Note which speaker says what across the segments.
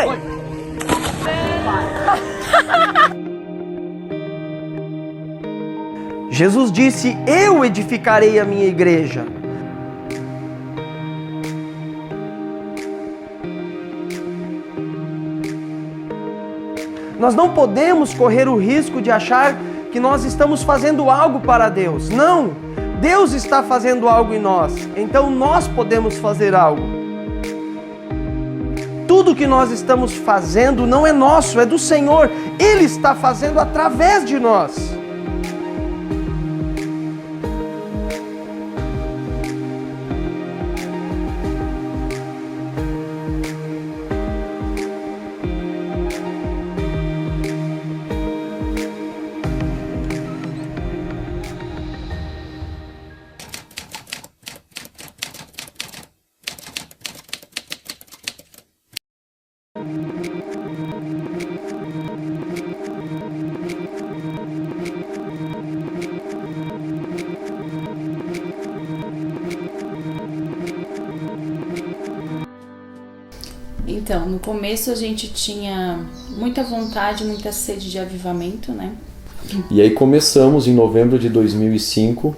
Speaker 1: Vai! Jesus disse: eu edificarei a minha igreja. Nós não podemos correr o risco de achar que nós estamos fazendo algo para Deus. Não! Deus está fazendo algo em nós, então nós podemos fazer algo. Tudo que nós estamos fazendo não é nosso, é do Senhor. Ele está fazendo através de nós.
Speaker 2: Então, no começo a gente tinha muita vontade, muita sede de avivamento, né?
Speaker 3: E aí começamos em novembro de 2005,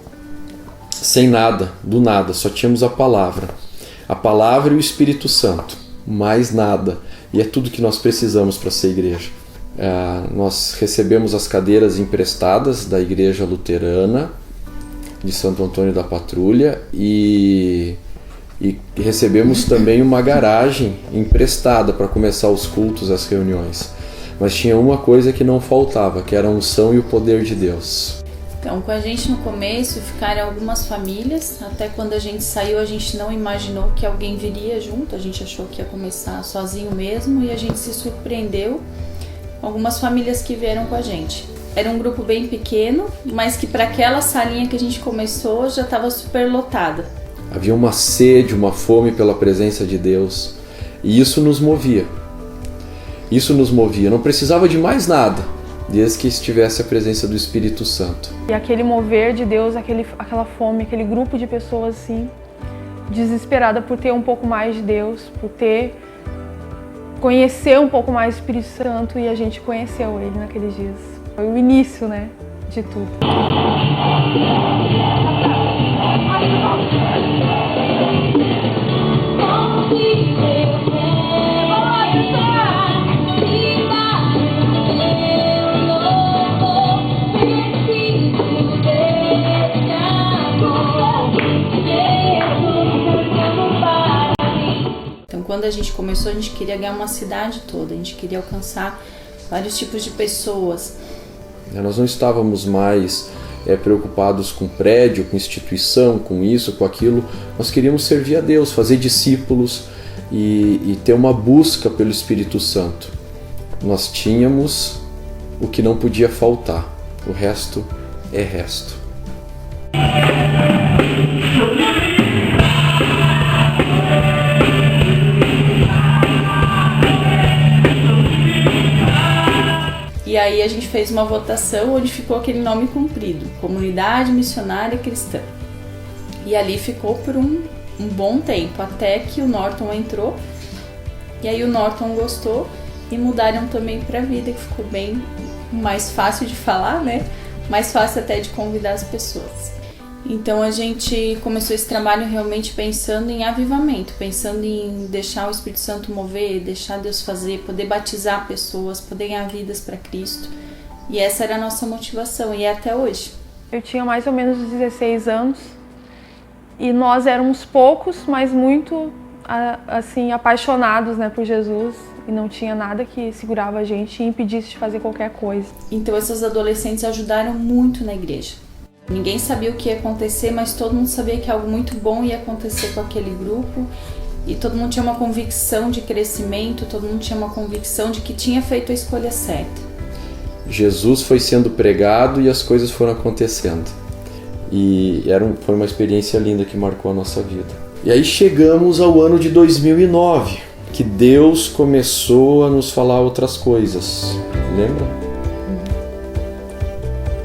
Speaker 3: sem nada, do nada, só tínhamos a palavra e o Espírito Santo, mais nada. E é tudo que nós precisamos para ser igreja. Nós recebemos as cadeiras emprestadas da Igreja Luterana de Santo Antônio da Patrulha e recebemos também uma garagem emprestada para começar os cultos, as reuniões. Mas tinha uma coisa que não faltava, que era a unção e o poder de Deus.
Speaker 2: Então, com a gente no começo ficaram algumas famílias. Até quando a gente saiu, a gente não imaginou que alguém viria junto. A gente achou que ia começar sozinho mesmo e a gente se surpreendeu. Algumas famílias que vieram com a gente. Era um grupo bem pequeno, mas que para aquela salinha que a gente começou já estava super lotada.
Speaker 3: Havia uma sede, uma fome pela presença de Deus. E isso nos movia. Não precisava de mais nada, desde que estivesse a presença do Espírito Santo.
Speaker 4: E aquele mover de Deus, aquela fome, aquele grupo de pessoas assim, desesperada por ter um pouco mais de Deus, por conhecer um pouco mais do Espírito Santo, e a gente conheceu Ele naqueles dias. Foi o início, né, de tudo.
Speaker 2: Então, quando a gente começou, a gente queria ganhar uma cidade toda, a gente queria alcançar vários tipos de pessoas.
Speaker 3: Nós não estávamos mais preocupados com prédio, com instituição, com isso, com aquilo. Nós queríamos servir a Deus, fazer discípulos e ter uma busca pelo Espírito Santo. Nós tínhamos o que não podia faltar, o resto é resto.
Speaker 2: E aí a gente fez uma votação onde ficou aquele nome comprido, Comunidade Missionária Cristã. E ali ficou por um bom tempo, até que o Norton entrou. E aí o Norton gostou e mudaram também para a Vida, que ficou bem mais fácil de falar, né? Mais fácil até de convidar as pessoas. Então a gente começou esse trabalho realmente pensando em avivamento, pensando em deixar o Espírito Santo mover, deixar Deus fazer, poder batizar pessoas, poder ganhar vidas para Cristo. E essa era a nossa motivação, e é até hoje.
Speaker 4: Eu tinha mais ou menos 16 anos e nós éramos poucos, mas muito assim, apaixonados, né, por Jesus, e não tinha nada que segurava a gente e impedisse de fazer qualquer coisa.
Speaker 2: Então esses adolescentes ajudaram muito na igreja. Ninguém sabia o que ia acontecer, mas todo mundo sabia que algo muito bom ia acontecer com aquele grupo, e todo mundo tinha uma convicção de crescimento, todo mundo tinha uma convicção de que tinha feito a escolha certa.
Speaker 3: Jesus foi sendo pregado e as coisas foram acontecendo. E foi uma experiência linda que marcou a nossa vida. E aí chegamos ao ano de 2009, que Deus começou a nos falar outras coisas. Lembra?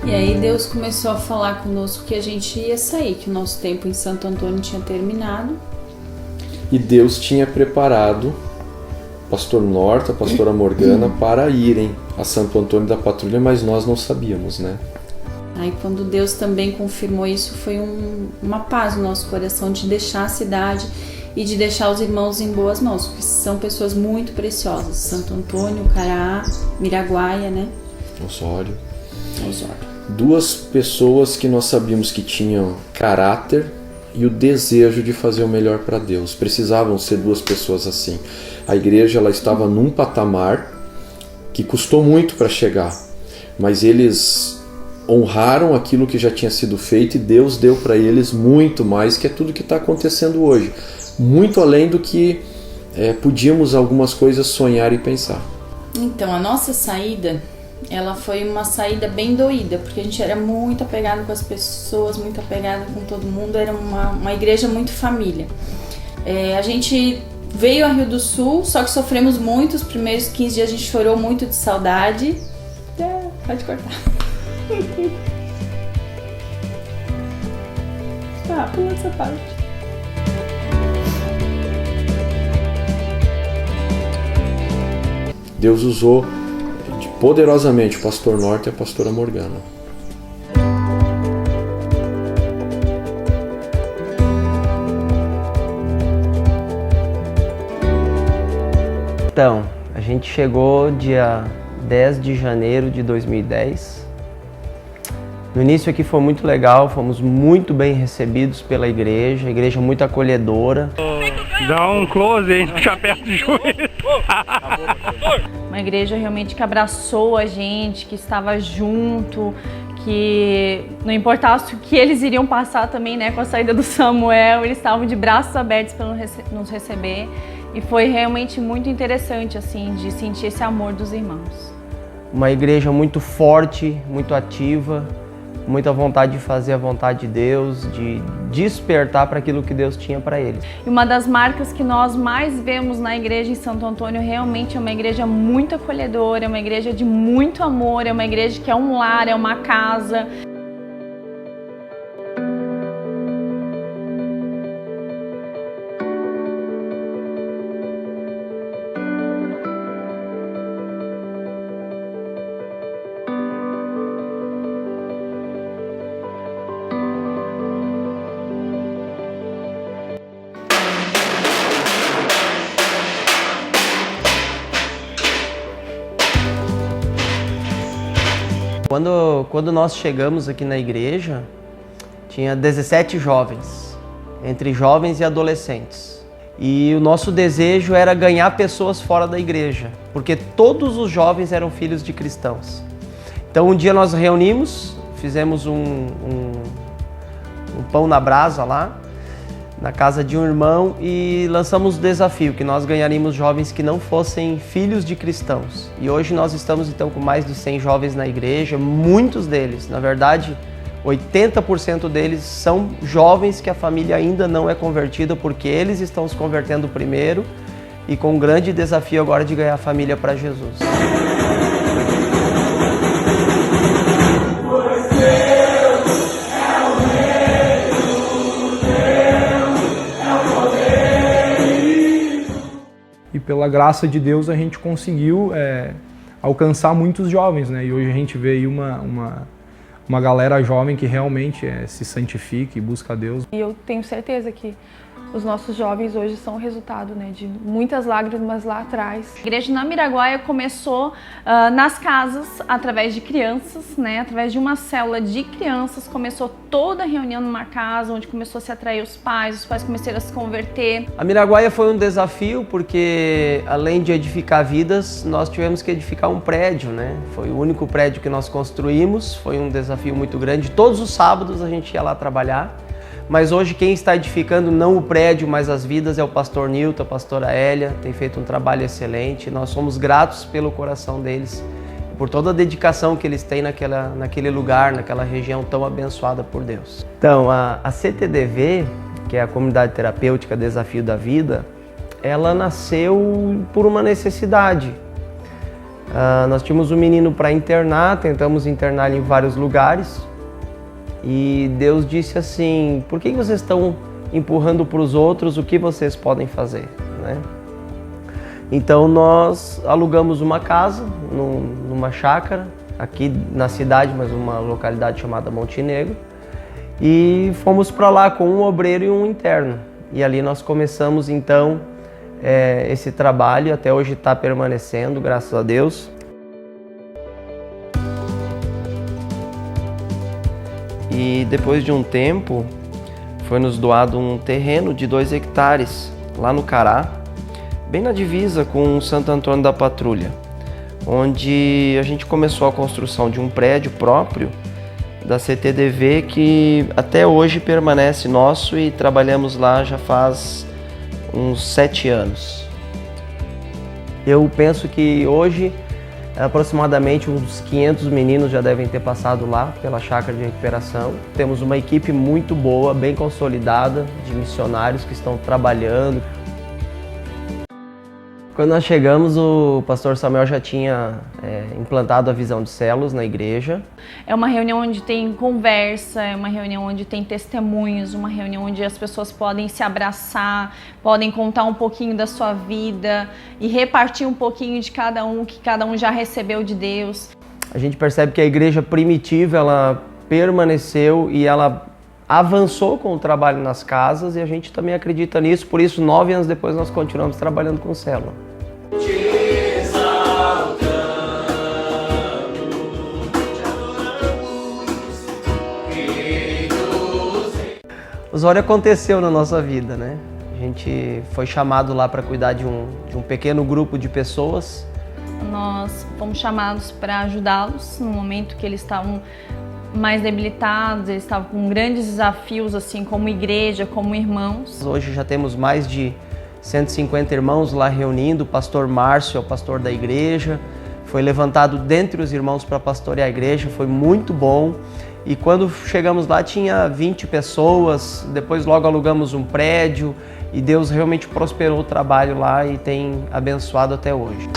Speaker 2: E aí Deus começou a falar conosco que a gente ia sair, que o nosso tempo em Santo Antônio tinha terminado.
Speaker 3: E Deus tinha preparado pastor Norton, a pastora Morgana, para irem a Santo Antônio da Patrulha, mas nós não sabíamos, né?
Speaker 2: Aí quando Deus também confirmou isso, foi uma paz no nosso coração de deixar a cidade e de deixar os irmãos em boas mãos, porque são pessoas muito preciosas. Santo Antônio, Caraá, Miraguaia, né?
Speaker 3: Osório.
Speaker 2: 2
Speaker 3: pessoas que nós sabíamos que tinham caráter e o desejo de fazer o melhor para Deus. Precisavam ser 2 pessoas assim. A igreja ela estava num patamar que custou muito para chegar, mas eles honraram aquilo que já tinha sido feito e Deus deu para eles muito mais, que é tudo que está acontecendo hoje. Muito além do que podíamos algumas coisas sonhar e pensar.
Speaker 2: Então, a nossa saída, ela foi uma saída bem doída, porque a gente era muito apegado com as pessoas, muito apegado com todo mundo, era uma igreja muito família. A gente veio a Rio do Sul, só que sofremos muito, os primeiros 15 dias a gente chorou muito de saudade. Pode cortar. Pula essa parte.
Speaker 3: Deus usou poderosamente o pastor Norton e a pastora Morgana.
Speaker 1: Então, a gente chegou dia 10 de janeiro de 2010. No início aqui foi muito legal, fomos muito bem recebidos pela igreja, a igreja muito acolhedora.
Speaker 5: Dá um close aí no chapéu de juiz.
Speaker 6: Uma igreja realmente que abraçou a gente, que estava junto, que não importasse o que eles iriam passar também, né, com a saída do Samuel, eles estavam de braços abertos para nos receber. E foi realmente muito interessante, assim, de sentir esse amor dos irmãos.
Speaker 1: Uma igreja muito forte, muito ativa, muita vontade de fazer a vontade de Deus, de despertar para aquilo que Deus tinha para eles.
Speaker 6: E uma das marcas que nós mais vemos na igreja em Santo Antônio realmente é uma igreja muito acolhedora, é uma igreja de muito amor, é uma igreja que é um lar, é uma casa.
Speaker 1: Quando nós chegamos aqui na igreja, tinha 17 jovens, entre jovens e adolescentes. E o nosso desejo era ganhar pessoas fora da igreja, porque todos os jovens eram filhos de cristãos. Então um dia nós reunimos, fizemos um pão na brasa lá, na casa de um irmão, e lançamos o desafio que nós ganharíamos jovens que não fossem filhos de cristãos. E hoje nós estamos então com mais de 100 jovens na igreja, muitos deles, na verdade, 80% deles são jovens que a família ainda não é convertida, porque eles estão se convertendo primeiro e com um grande desafio agora de ganhar a família para Jesus.
Speaker 7: E pela graça de Deus a gente conseguiu alcançar muitos jovens, né? E hoje a gente vê aí uma galera jovem que realmente se santifica e busca a Deus.
Speaker 4: E eu tenho certeza que os nossos jovens hoje são resultado, né, de muitas lágrimas lá atrás.
Speaker 6: A igreja na Miraguaia começou nas casas, através de crianças, né, através de uma célula de crianças, começou toda a reunião numa casa, onde começou a se atrair os pais começaram a se converter.
Speaker 1: A Miraguaia foi um desafio porque, além de edificar vidas, nós tivemos que edificar um prédio, né? Foi o único prédio que nós construímos, foi um desafio muito grande. Todos os sábados a gente ia lá trabalhar. Mas hoje quem está edificando não o prédio, mas as vidas é o pastor Nilton, a pastora Hélia, tem feito um trabalho excelente. Nós somos gratos pelo coração deles, por toda a dedicação que eles têm naquele lugar, naquela região tão abençoada por Deus. Então, a CTDV, que é a Comunidade Terapêutica Desafio da Vida, ela nasceu por uma necessidade. Nós tínhamos um menino para internar, tentamos internar ele em vários lugares. E Deus disse assim, por que vocês estão empurrando para os outros o que vocês podem fazer, né? Então nós alugamos uma casa numa chácara, aqui na cidade, mas uma localidade chamada Montenegro, e fomos para lá com um obreiro e um interno. E ali nós começamos então esse trabalho, até hoje está permanecendo, graças a Deus. E depois de um tempo, foi nos doado um terreno de 2 hectares, lá no Cará, bem na divisa com Santo Antônio da Patrulha, onde a gente começou a construção de um prédio próprio da CTDV, que até hoje permanece nosso e trabalhamos lá já faz uns 7 anos. Eu penso que hoje aproximadamente uns 500 meninos já devem ter passado lá pela chácara de recuperação. Temos uma equipe muito boa, bem consolidada, de missionários que estão trabalhando. Quando nós chegamos, o pastor Samuel já tinha implantado a visão de células na igreja.
Speaker 6: É uma reunião onde tem conversa, é uma reunião onde tem testemunhos, uma reunião onde as pessoas podem se abraçar, podem contar um pouquinho da sua vida e repartir um pouquinho de cada um, que cada um já recebeu de Deus.
Speaker 1: A gente percebe que a igreja primitiva, ela permaneceu e ela avançou com o trabalho nas casas, e a gente também acredita nisso, por isso 9 anos depois nós continuamos trabalhando com célula. Osório aconteceu na nossa vida, né? A gente foi chamado lá para cuidar de um pequeno grupo de pessoas.
Speaker 6: Nós fomos chamados para ajudá-los no momento que eles estavam mais debilitados, eles estavam com grandes desafios, assim, como igreja, como irmãos.
Speaker 1: Hoje já temos mais de 150 irmãos lá reunindo. O pastor Márcio é o pastor da igreja, foi levantado dentre os irmãos para pastorear a igreja, foi muito bom. E quando chegamos lá tinha 20 pessoas, depois logo alugamos um prédio e Deus realmente prosperou o trabalho lá e tem abençoado até hoje.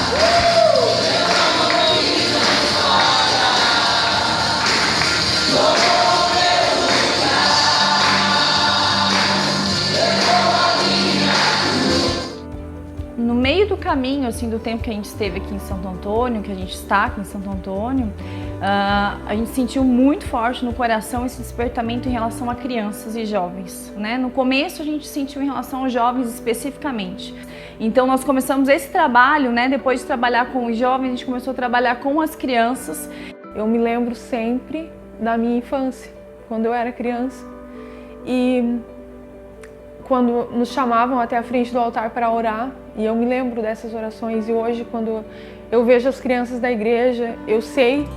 Speaker 6: No meio do caminho, assim, do tempo que a gente esteve aqui em Santo Antônio, que a gente está aqui em Santo Antônio, a gente sentiu muito forte no coração esse despertamento em relação a crianças e jovens, né? No começo a gente sentiu em relação aos jovens especificamente. Então nós começamos esse trabalho, né? Depois de trabalhar com os jovens, a gente começou a trabalhar com as crianças.
Speaker 4: Eu me lembro sempre da minha infância, quando eu era criança. E quando nos chamavam até a frente do altar para orar, e eu me lembro dessas orações. E hoje, quando eu vejo as crianças da igreja, eu sei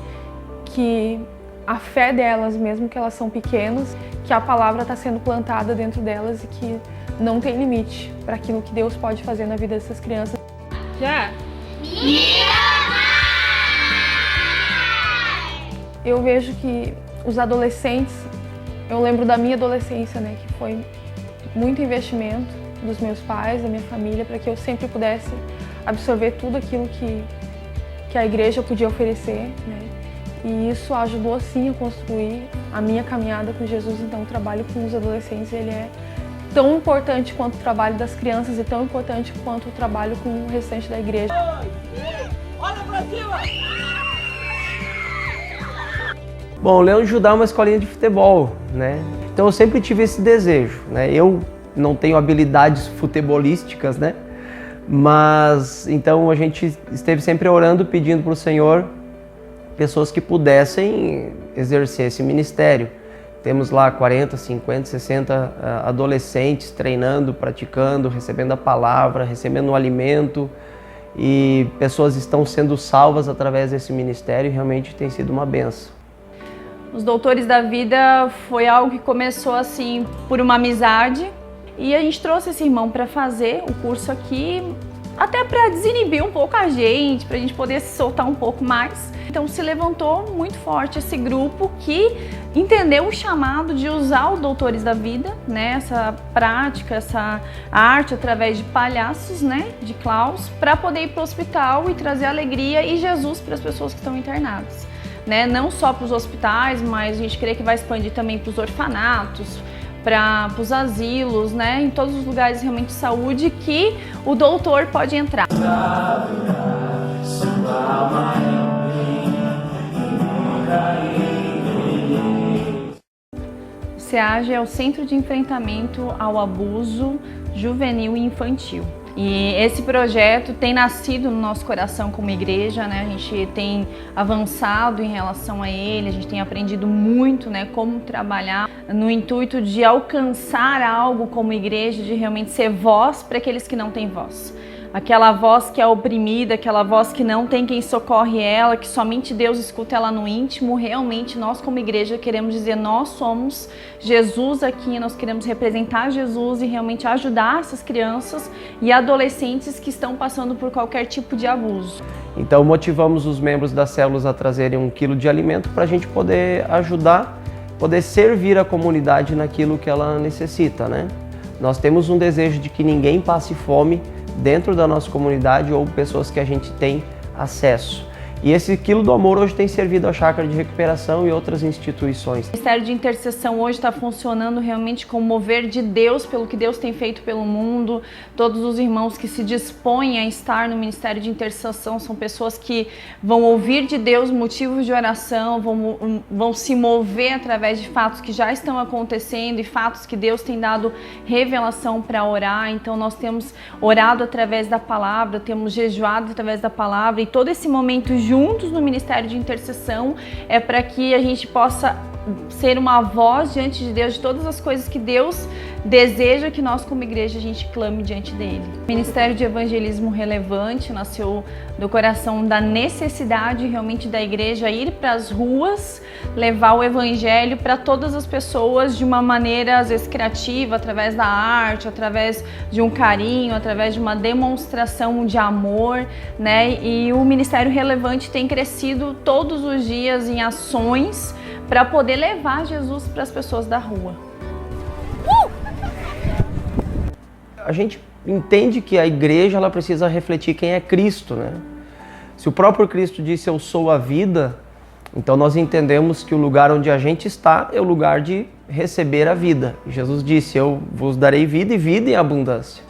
Speaker 4: que a fé delas, mesmo que elas são pequenas, que a palavra está sendo plantada dentro delas e que não tem limite para aquilo que Deus pode fazer na vida dessas crianças.
Speaker 6: Já!
Speaker 4: Eu vejo que os adolescentes, eu lembro da minha adolescência, né, que foi muito investimento dos meus pais, da minha família, para que eu sempre pudesse absorver tudo aquilo que a igreja podia oferecer, né? E isso ajudou sim a construir a minha caminhada com Jesus. Então o trabalho com os adolescentes, ele é tão importante quanto o trabalho das crianças e tão importante quanto o trabalho com o restante da igreja.
Speaker 8: Olha pra cima!
Speaker 1: Bom, o Leão de Judá é uma escolinha de futebol, né? Então eu sempre tive esse desejo, né? Eu não tenho habilidades futebolísticas, né? Mas então a gente esteve sempre orando, pedindo para o Senhor pessoas que pudessem exercer esse ministério. Temos lá 40, 50, 60 adolescentes treinando, praticando, recebendo a palavra, recebendo o alimento, e pessoas estão sendo salvas através desse ministério, e realmente tem sido uma bênção.
Speaker 6: Os Doutores da Vida foi algo que começou assim por uma amizade, e a gente trouxe esse irmão para fazer o curso aqui, até para desinibir um pouco a gente, para a gente poder se soltar um pouco mais. Então se levantou muito forte esse grupo que entendeu o chamado de usar o Doutores da Vida, né, essa prática, essa arte através de palhaços, né, de clowns, para poder ir para o hospital e trazer alegria e Jesus para as pessoas que estão internadas, né, não só para os hospitais, mas a gente crê que vai expandir também para os orfanatos, para os asilos, né, em todos os lugares realmente de saúde que o doutor pode entrar. O SEAGE é o Centro de Enfrentamento ao Abuso Juvenil e Infantil. E esse projeto tem nascido no nosso coração como igreja, né? A gente tem avançado em relação a ele, a gente tem aprendido muito, né, como trabalhar no intuito de alcançar algo como igreja, de realmente ser voz para aqueles que não têm voz. Aquela voz que é oprimida, aquela voz que não tem quem socorre ela, que somente Deus escuta ela no íntimo. Realmente nós como igreja queremos dizer, nós somos Jesus aqui, nós queremos representar Jesus e realmente ajudar essas crianças e adolescentes que estão passando por qualquer tipo de abuso.
Speaker 1: Então motivamos os membros das células a trazerem 1 quilo de alimento para a gente poder ajudar, poder servir a comunidade naquilo que ela necessita, né? Nós temos um desejo de que ninguém passe fome dentro da nossa comunidade ou pessoas que a gente tem acesso. E esse quilo do amor hoje tem servido a Chácara de Recuperação e outras instituições.
Speaker 6: O Ministério de Intercessão hoje está funcionando realmente como mover de Deus pelo que Deus tem feito pelo mundo. Todos os irmãos que se dispõem a estar no Ministério de Intercessão são pessoas que vão ouvir de Deus motivos de oração, vão se mover através de fatos que já estão acontecendo e fatos que Deus tem dado revelação para orar. Então nós temos orado através da palavra, temos jejuado através da palavra e todo esse momento juntos no Ministério de Intercessão é para que a gente possa ser uma voz diante de Deus de todas as coisas que Deus deseja que nós como igreja a gente clame diante dele. O Ministério de Evangelismo Relevante nasceu do coração da necessidade realmente da igreja ir para as ruas, levar o evangelho para todas as pessoas de uma maneira às vezes criativa, através da arte, através de um carinho, através de uma demonstração de amor, né? E o Ministério Relevante tem crescido todos os dias em ações para poder levar Jesus para as pessoas da rua.
Speaker 1: A gente entende que a igreja ela precisa refletir quem é Cristo, né? Se o próprio Cristo disse eu sou a vida, então nós entendemos que o lugar onde a gente está é o lugar de receber a vida. Jesus disse eu vos darei vida e vida em abundância.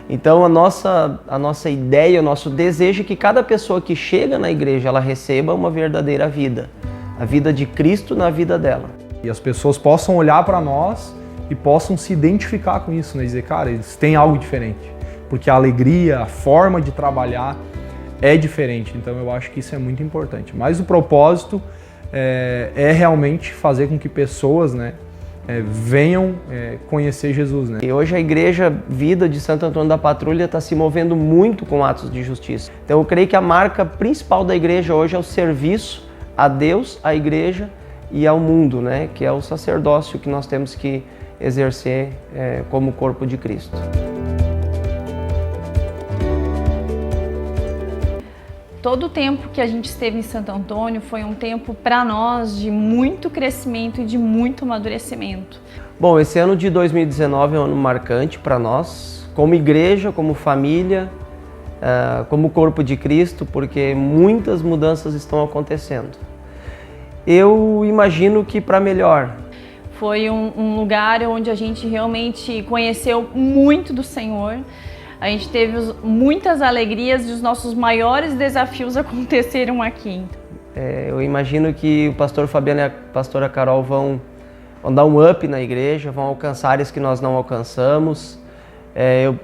Speaker 1: Então a nossa ideia, o nosso desejo é que cada pessoa que chega na igreja ela receba uma verdadeira vida. A vida de Cristo na vida dela.
Speaker 7: E as pessoas possam olhar para nós e possam se identificar com isso, né? Dizer, cara, eles têm algo diferente. Porque a alegria, a forma de trabalhar é diferente. Então eu acho que isso é muito importante. Mas o propósito é realmente fazer com que pessoas, né, venham conhecer Jesus, né?
Speaker 1: E hoje a Igreja Vida de Santo Antônio da Patrulha está se movendo muito com atos de justiça. Então eu creio que a marca principal da igreja hoje é o serviço a Deus, à igreja e ao mundo, né? Que é o sacerdócio que nós temos que exercer como corpo de Cristo.
Speaker 6: Todo o tempo que a gente esteve em Santo Antônio foi um tempo para nós de muito crescimento e de muito amadurecimento.
Speaker 1: Bom, esse ano de 2019 é um ano marcante para nós, como igreja, como família, como corpo de Cristo, porque muitas mudanças estão acontecendo. Eu imagino que para melhor.
Speaker 6: Foi um lugar onde a gente realmente conheceu muito do Senhor. A gente teve muitas alegrias e os nossos maiores desafios aconteceram aqui.
Speaker 1: Eu imagino que o pastor Fabiano e a pastora Carol vão dar um up na igreja, vão alcançar áreas que nós não alcançamos.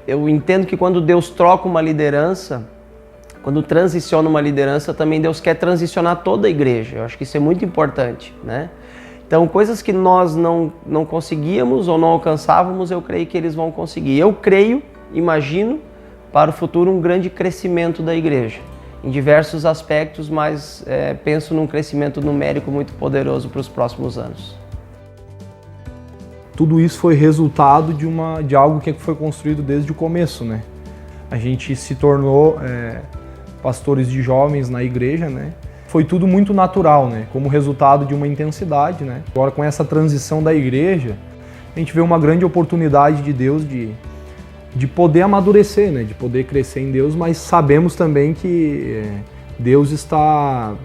Speaker 1: Eu entendo que quando Deus troca uma liderança, quando transiciona uma liderança, também Deus quer transicionar toda a igreja. Eu acho que isso é muito importante, né? Então, coisas que nós não conseguíamos ou não alcançávamos, eu creio que eles vão conseguir. Eu creio, imagino, para o futuro um grande crescimento da igreja, em diversos aspectos, mas penso num crescimento numérico muito poderoso para os próximos anos.
Speaker 7: Tudo isso foi resultado de algo que foi construído desde o começo, né? A gente se tornou pastores de jovens na igreja, né? Foi tudo muito natural, né? Como resultado de uma intensidade, né? Agora com essa transição da igreja, a gente vê uma grande oportunidade de Deus de poder amadurecer, né? De poder crescer em Deus, mas sabemos também que Deus está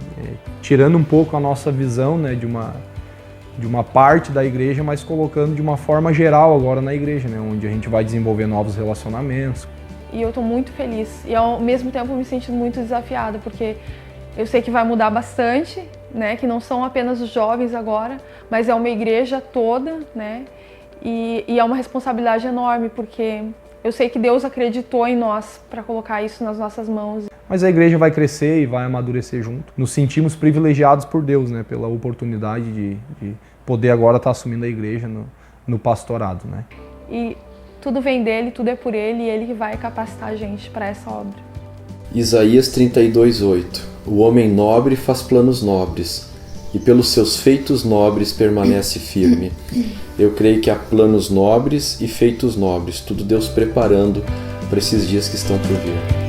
Speaker 7: tirando um pouco a nossa visão, né? de uma parte da igreja, mas colocando de uma forma geral agora na igreja, né? Onde a gente vai desenvolver novos relacionamentos.
Speaker 4: E eu estou muito feliz e ao mesmo tempo me sentindo muito desafiada, porque eu sei que vai mudar bastante, né? Que não são apenas os jovens agora, mas é uma igreja toda, né? E é uma responsabilidade enorme, porque eu sei que Deus acreditou em nós para colocar isso nas nossas mãos.
Speaker 7: Mas a igreja vai crescer e vai amadurecer junto. Nos sentimos privilegiados por Deus, né? Pela oportunidade de poder agora estar assumindo a igreja no pastorado, né?
Speaker 4: E tudo vem dele, tudo é por ele e ele que vai capacitar a gente para essa obra.
Speaker 3: Isaías 32:8. O homem nobre faz planos nobres, e pelos seus feitos nobres permanece firme. Eu creio que há planos nobres e feitos nobres, tudo Deus preparando para esses dias que estão por vir.